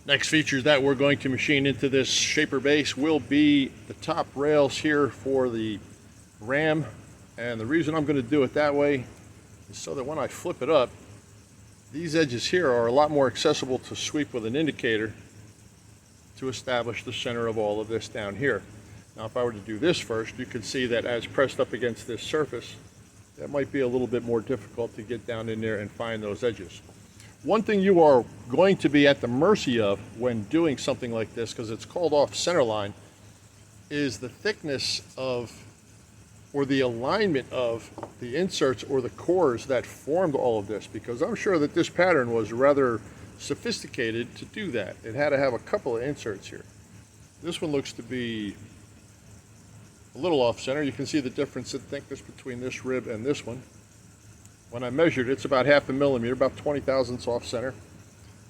Next feature that we're going to machine into this shaper base will be the top rails here for the ram. And the reason I'm going to do it that way is so that when I flip it up, these edges here are a lot more accessible to sweep with an indicator to establish the center of all of this down here. Now if I were to do this first, you can see that as pressed up against this surface, that might be a little bit more difficult to get down in there and find those edges. One thing you are going to be at the mercy of when doing something like this, because it's called off center line, is the thickness of, or the alignment of the inserts or the cores that formed all of this, because I'm sure that this pattern was rather sophisticated to do that. It had to have a couple of inserts here. This one looks to be a little off center. You can see the difference in thickness between this rib and this one. When I measured, it's about 1/2 millimeter, about 20 thousandths off center.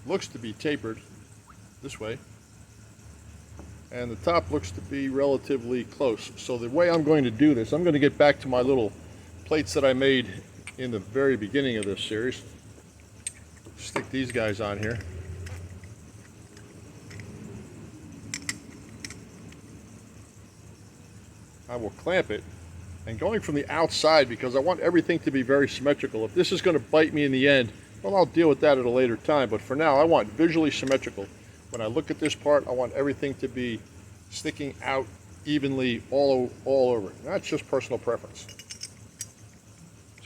Looks to be tapered this way. And the top looks to be relatively close. So the way I'm going to do this, I'm going to get back to my little plates that I made in the very beginning of this series. Stick these guys on here. I will clamp it. And going from the outside, because I want everything to be very symmetrical. If this is going to bite me in the end, well, I'll deal with that at a later time. But for now, I want visually symmetrical. When I look at this part, I want everything to be sticking out evenly all over. That's just personal preference.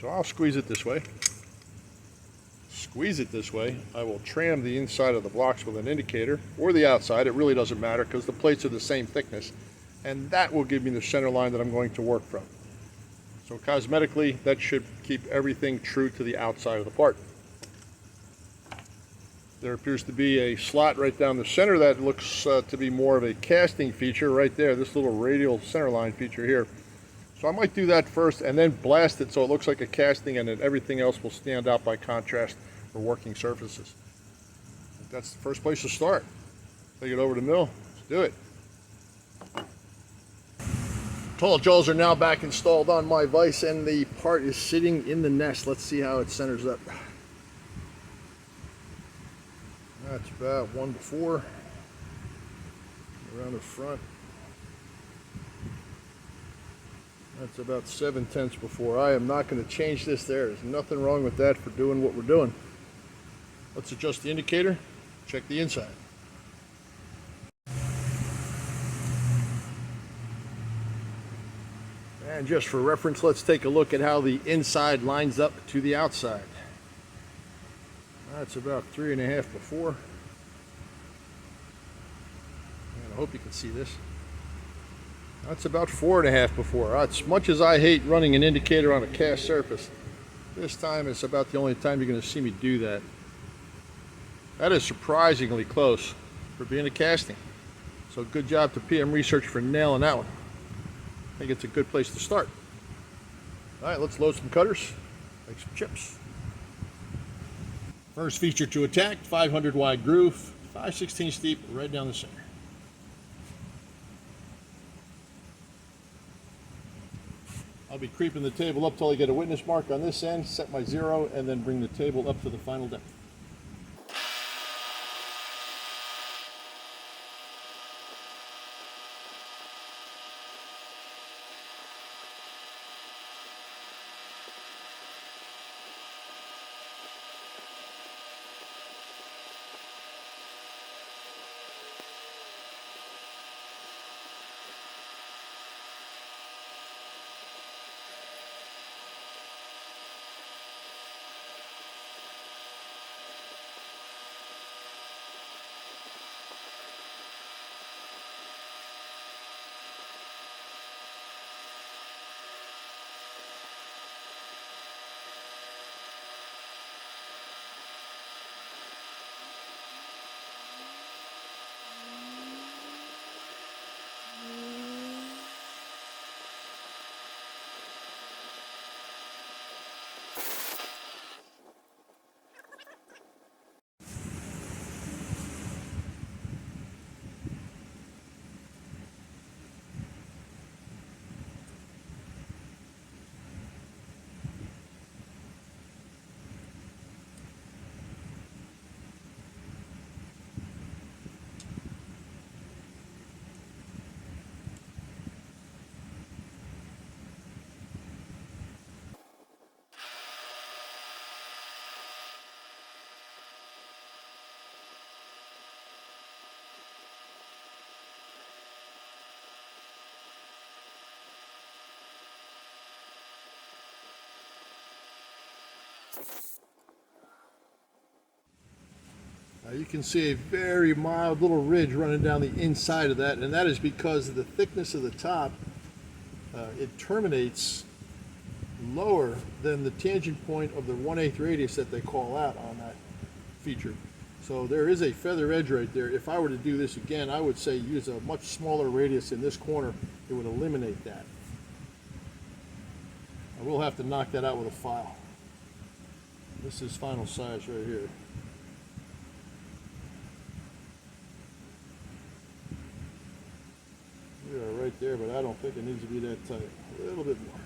So I'll squeeze it this way. Squeeze it this way. I will tram the inside of the blocks with an indicator, or the outside. It really doesn't matter because the plates are the same thickness. And that will give me the center line that I'm going to work from. So cosmetically, that should keep everything true to the outside of the part. There appears to be a slot right down the center that looks to be more of a casting feature right there, this little radial center line feature here. So I might do that first and then blast it so it looks like a casting, and then everything else will stand out by contrast for working surfaces. That's the first place to start. Take it over to the mill. Let's do it. Tall jaws are now back installed on my vise, and the part is sitting in the nest. Let's see how it centers up. That's about 1 to 4 around the front. That's about 7/10 before. I am not going to change this there. There's nothing wrong with that for doing what we're doing. Let's adjust the indicator, check the inside. And just for reference, let's take a look at how the inside lines up to the outside. That's about 3.5 before. And I hope you can see this. That's about 4.5 before. As much as I hate running an indicator on a cast surface, this time it's about the only time you're going to see me do that. That is surprisingly close for being a casting. So good job to PM Research for nailing that one. I think it's a good place to start. All right, let's load some cutters, make some chips. First feature to attack, 500 wide groove, 5/16 deep, right down the center. I'll be creeping the table up till I get a witness mark on this end, set my 0, and then bring the table up to the final depth. You can see a very mild little ridge running down the inside of that, and that is because of the thickness of the top. It terminates lower than the tangent point of the 1/8 radius that they call out on that feature. So there is a feather edge right there. If I were to do this again, I would say use a much smaller radius in this corner. It would eliminate that. I will have to knock that out with a file. This is final size right here. We are right there, but I don't think it needs to be that tight. A little bit more.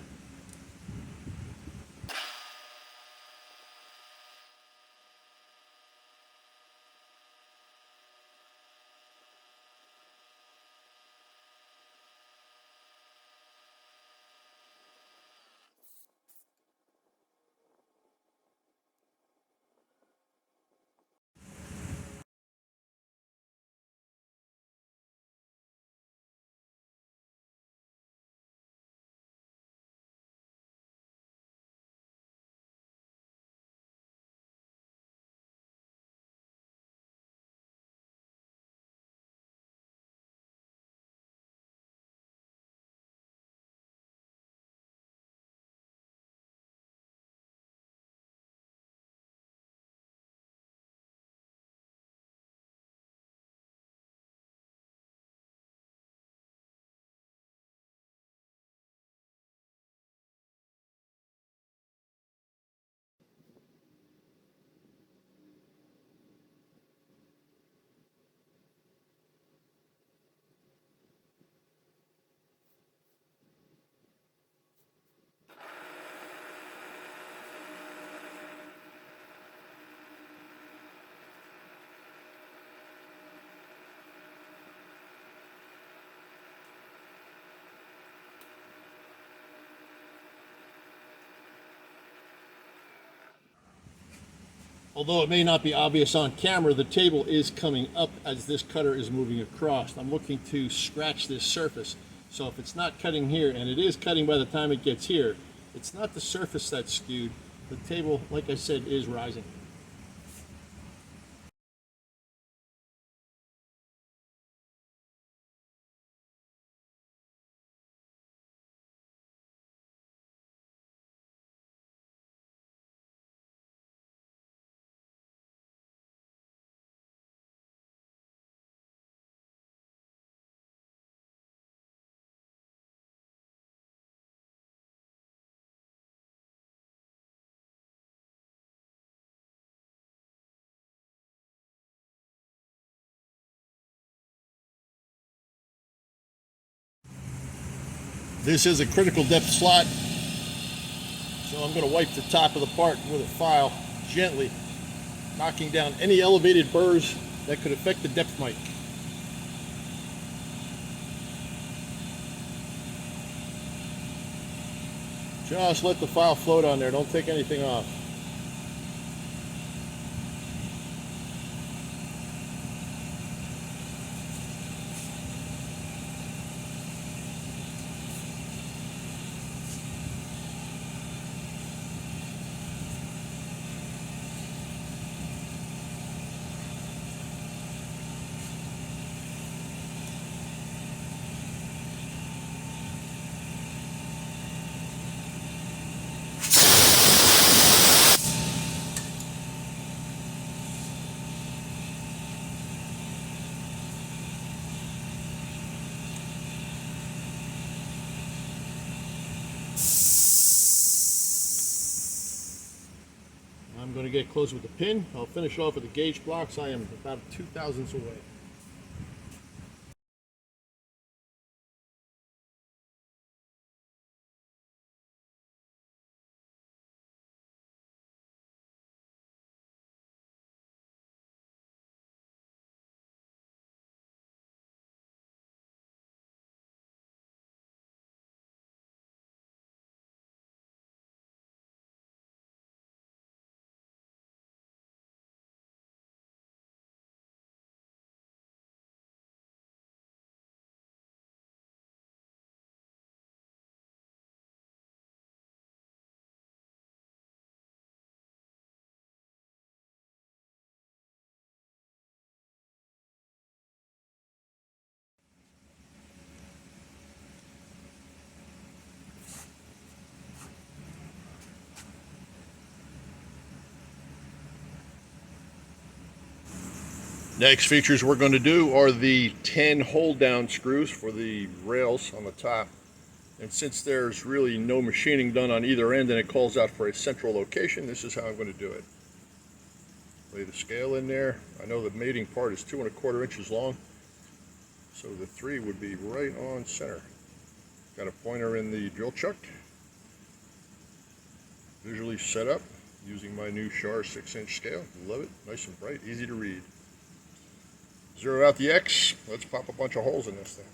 Although it may not be obvious on camera, the table is coming up as this cutter is moving across. I'm looking to scratch this surface. So if it's not cutting here, and it is cutting by the time it gets here, it's not the surface that's skewed. The table, like I said, is rising. This is a critical depth slot, so I'm going to wipe the top of the part with a file gently, knocking down any elevated burrs that could affect the depth mic. Just let the file float on there, don't take anything off. I'm going to get close with the pin. I'll finish off with the gauge blocks. I am about 2 thousandths away. Next features we're going to do are the 10 hold down screws for the rails on the top. And since there's really no machining done on either end and it calls out for a central location, this is how I'm going to do it. Lay the scale in there. I know the mating part is 2¼ inches long, so the 3 would be right on center. Got a pointer in the drill chuck. Visually set up using my new Char 6-inch scale. Love it. Nice and bright, easy to read. Zero out the X. Let's pop a bunch of holes in this thing.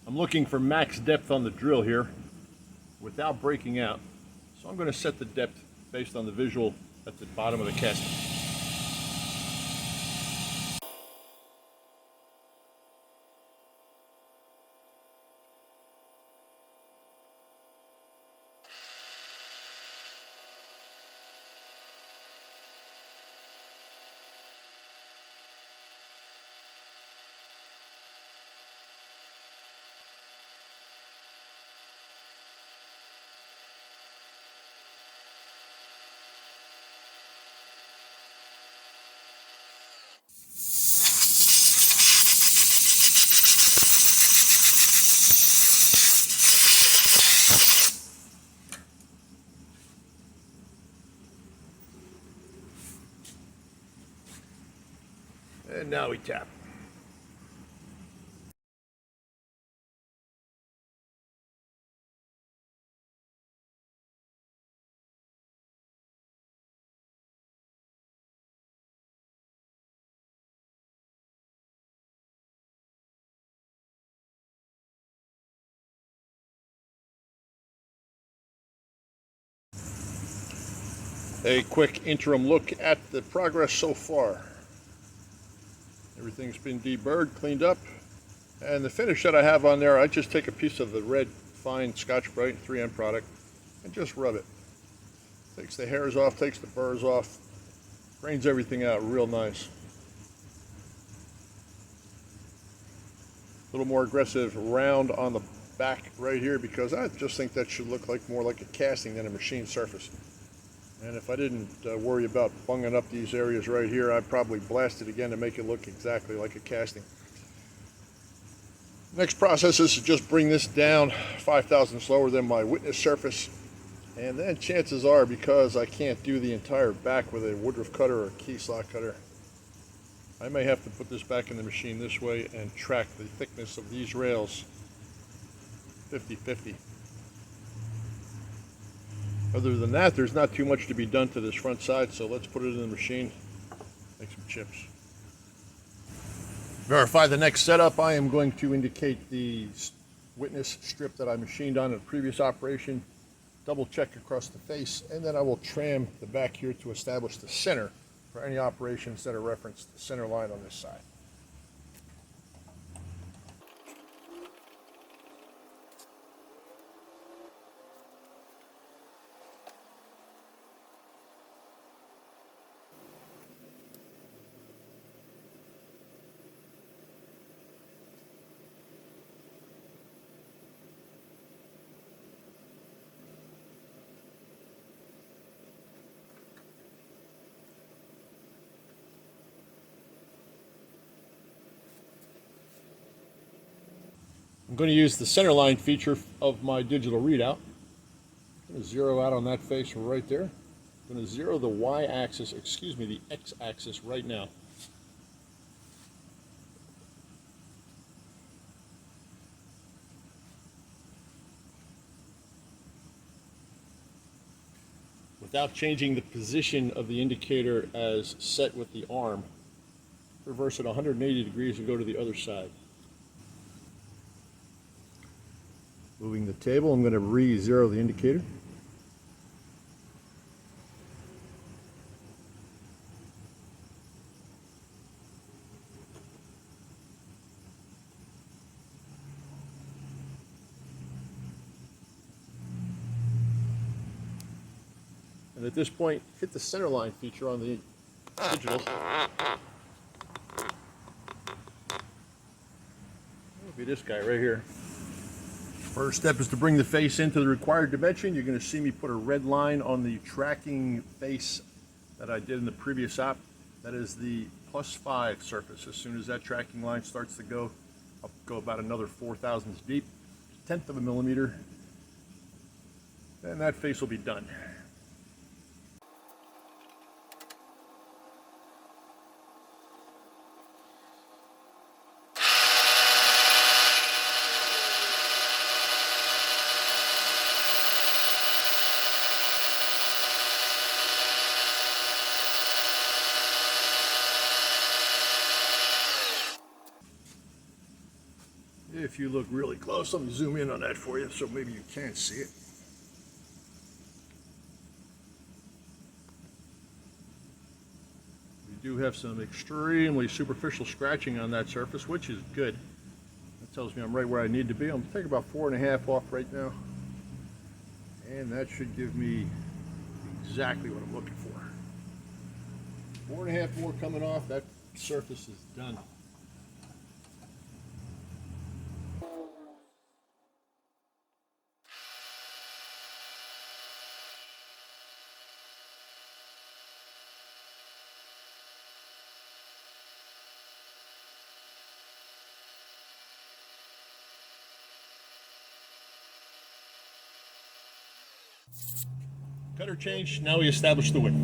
I'm looking for max depth on the drill here without breaking out. So I'm going to set the depth based on the visual at the bottom of the casting. And now we tap. A quick interim look at the progress so far. Everything's been deburred, cleaned up, and the finish that I have on there, I just take a piece of the red fine Scotch-Brite 3M product and just rub it. Takes the hairs off, takes the burrs off, grains everything out real nice. A little more aggressive round on the back right here because I just think that should look like more like a casting than a machined surface. And if I didn't worry about bunging up these areas right here, I'd probably blast it again to make it look exactly like a casting. Next process is to just bring this down 5 thousandths lower than my witness surface. And then chances are, because I can't do the entire back with a Woodruff cutter or a key slot cutter, I may have to put this back in the machine this way and track the thickness of these rails 50-50. Other than that, there's not too much to be done to this front side, so let's put it in the machine, make some chips. Verify the next setup. I am going to indicate the witness strip that I machined on in a previous operation, double check across the face, and then I will tram the back here to establish the center for any operations that are referenced the center line on this side. I'm going to use the center line feature of my digital readout. I'm going to zero out on that face right there. I'm going to zero the y-axis, the x-axis right now. without changing the position of the indicator as set with the arm. Reverse it 180 degrees and go to the other side. Moving the table, I'm going to re-zero the indicator. And at this point, hit the center line feature on the digital. It'll be this guy right here. First step is to bring the face into the required dimension. You're going to see me put a red line on the tracking face that I did in the previous op. That is the +5 surface. As soon as that tracking line starts to go, I'll go about another 4 thousandths deep, 1/10 of a millimeter, and that face will be done. If you look really close, let me zoom in on that for you so maybe you can't see it. We do have some extremely superficial scratching on that surface, which is good. That tells me I'm right where I need to be. I'm taking about 4.5 off right now. And that should give me exactly what I'm looking for. 4.5 more coming off, that surface is done. Cutter change, now we establish the width.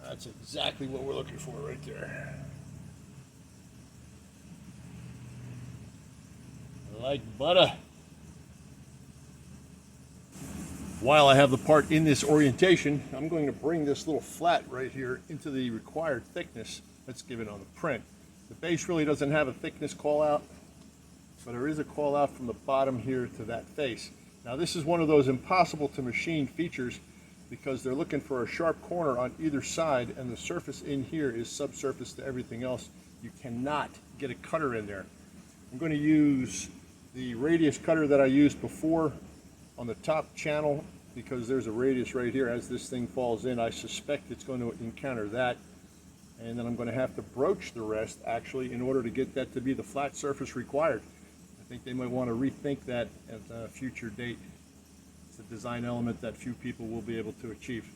That's exactly what we're looking for right there. Like butter. While I have the part in this orientation, I'm going to bring this little flat right here into the required thickness that's given on the print. The base really doesn't have a thickness call out, but there is a call out from the bottom here to that face. Now this is one of those impossible to machine features because they're looking for a sharp corner on either side, and the surface in here is subsurface to everything else. You cannot get a cutter in there. I'm going to use the radius cutter that I used before on the top channel because there's a radius right here. As this thing falls in, I suspect it's going to encounter that, and then I'm going to have to broach the rest actually in order to get that to be the flat surface required. I think they might want to rethink that at a future date. It's a design element that few people will be able to achieve.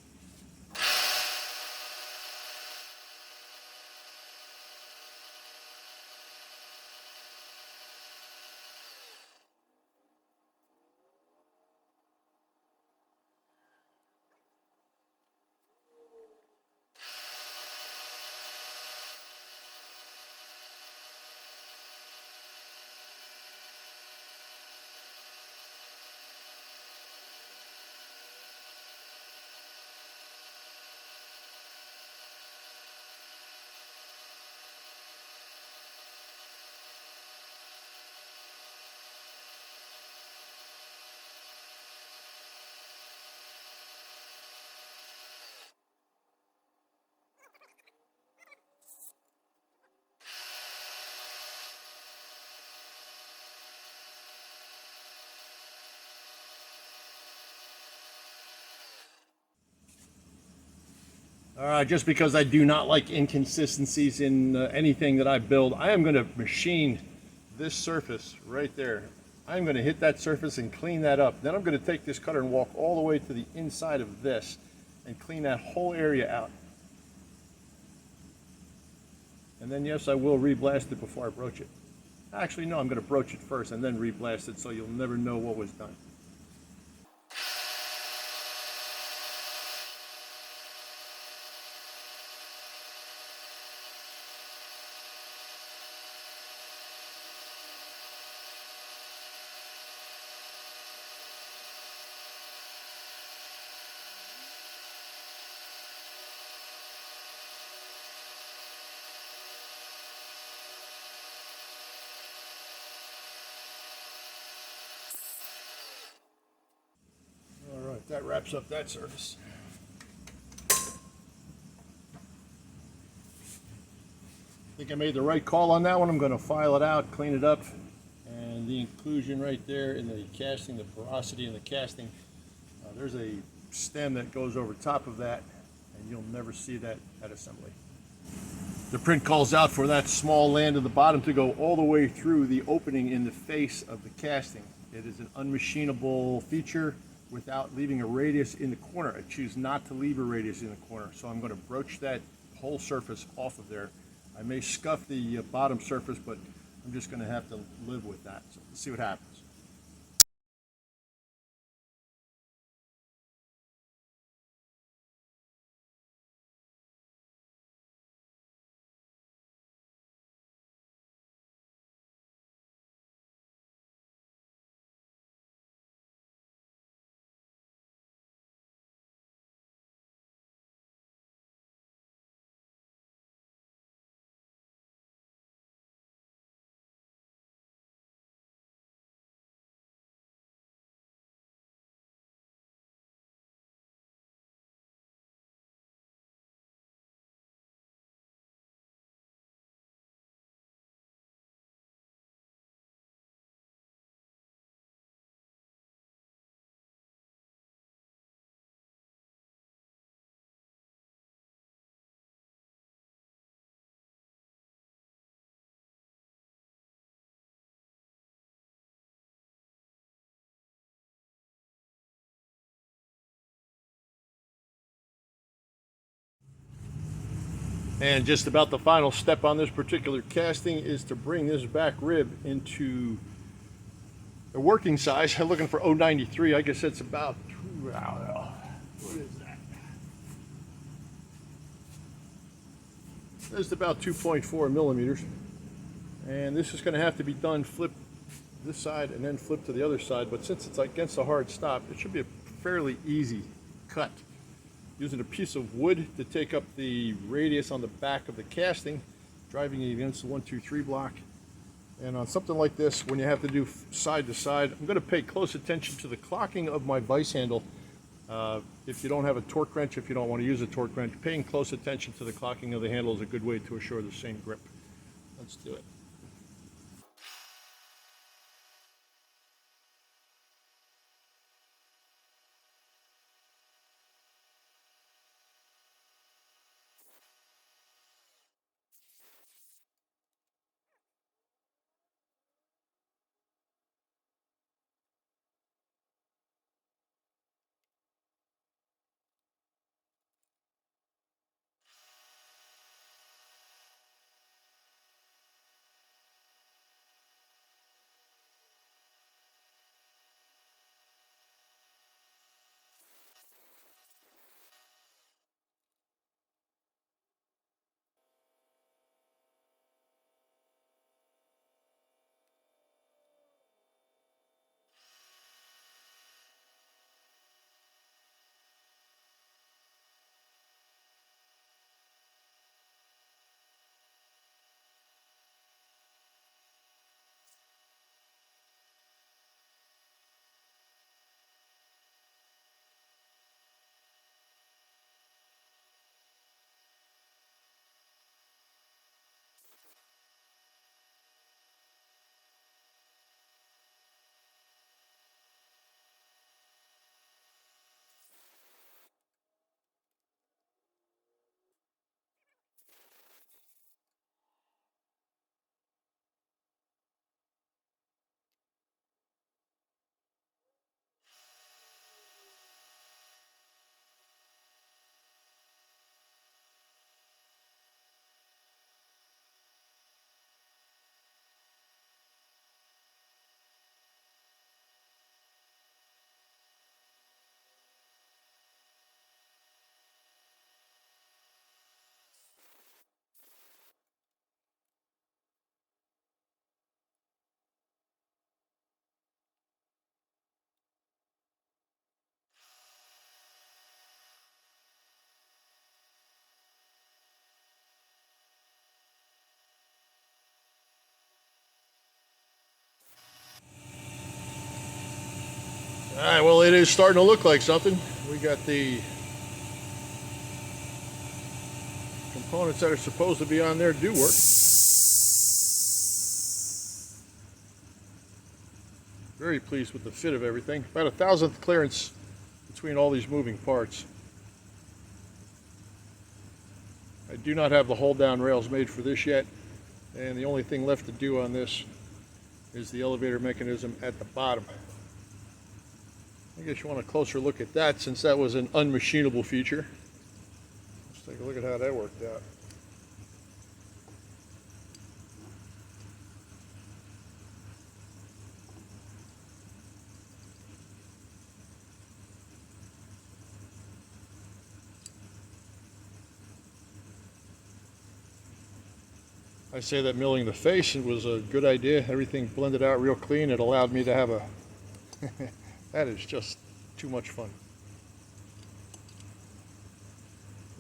Just because I do not like inconsistencies in anything that I build, I am going to machine this surface right there. I'm going to hit that surface and clean that up. Then I'm going to take this cutter and walk all the way to the inside of this and clean that whole area out. And then yes, I will re-blast it before I broach it. Actually, no, I'm going to broach it first and then re-blast it so you'll never know what was done. All right, that wraps up that surface. I think I made the right call on that one. I'm going to file it out, clean it up, and the inclusion right there in the casting, the porosity in the casting, there's a stem that goes over top of that, and you'll never see that at assembly. The print calls out for that small land at the bottom to go all the way through the opening in the face of the casting. It is an unmachinable feature without leaving a radius in the corner. I choose not to leave a radius in the corner, so I'm going to broach that whole surface off of there. I may scuff the bottom surface, but I'm just going to have to live with that. So let's see what happens. And just about the final step on this particular casting is to bring this back rib into a working size. I'm looking for 093. I guess it's about, I don't know, what is that? It's about 2.4 millimeters. And this is going to have to be done flip this side and then flip to the other side. But since it's against a hard stop, it should be a fairly easy cut. Using a piece of wood to take up the radius on the back of the casting, driving it against the 1, 2, 3 block. And on something like this, when you have to do side to side, I'm going to pay close attention to the clocking of my vise handle. If you don't have a torque wrench, if you don't want to use a torque wrench, paying close attention to the clocking of the handle is a good way to assure the same grip. Let's do it. All right, well, it is starting to look like something. We got the components that are supposed to be on there do work. Very pleased with the fit of everything. About 1,000th clearance between all these moving parts. I do not have the hold down rails made for this yet, and the only thing left to do on this is the elevator mechanism at the bottom. I guess you want a closer look at that since that was an unmachinable feature. Let's take a look at how that worked out. I say that milling the face, it was a good idea. Everything blended out real clean. It allowed me to have a that is just too much fun.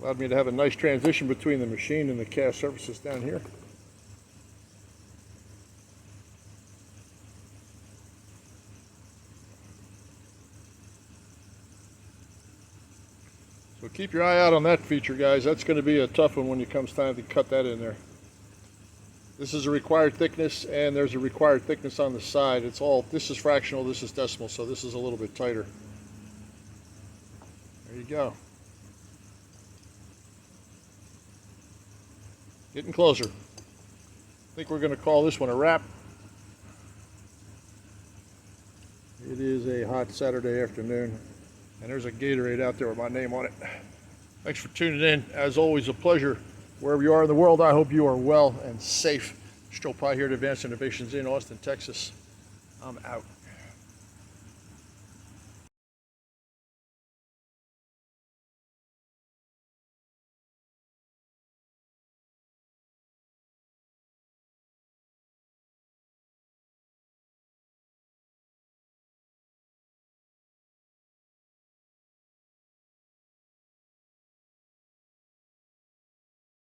Allowed me to have a nice transition between the machine and the cast surfaces down here. So keep your eye out on that feature, guys. That's going to be a tough one when it comes time to cut that in there. This is a required thickness, and there's a required thickness on the side. It's all, this is fractional, this is decimal, so this is a little bit tighter. There you go. Getting closer. I think we're going to call this one a wrap. It is a hot Saturday afternoon, and there's a Gatorade out there with my name on it. Thanks for tuning in. As always, a pleasure. Wherever you are in the world, I hope you are well and safe. Joe Pye here at Advanced Innovations in Austin, Texas. I'm out.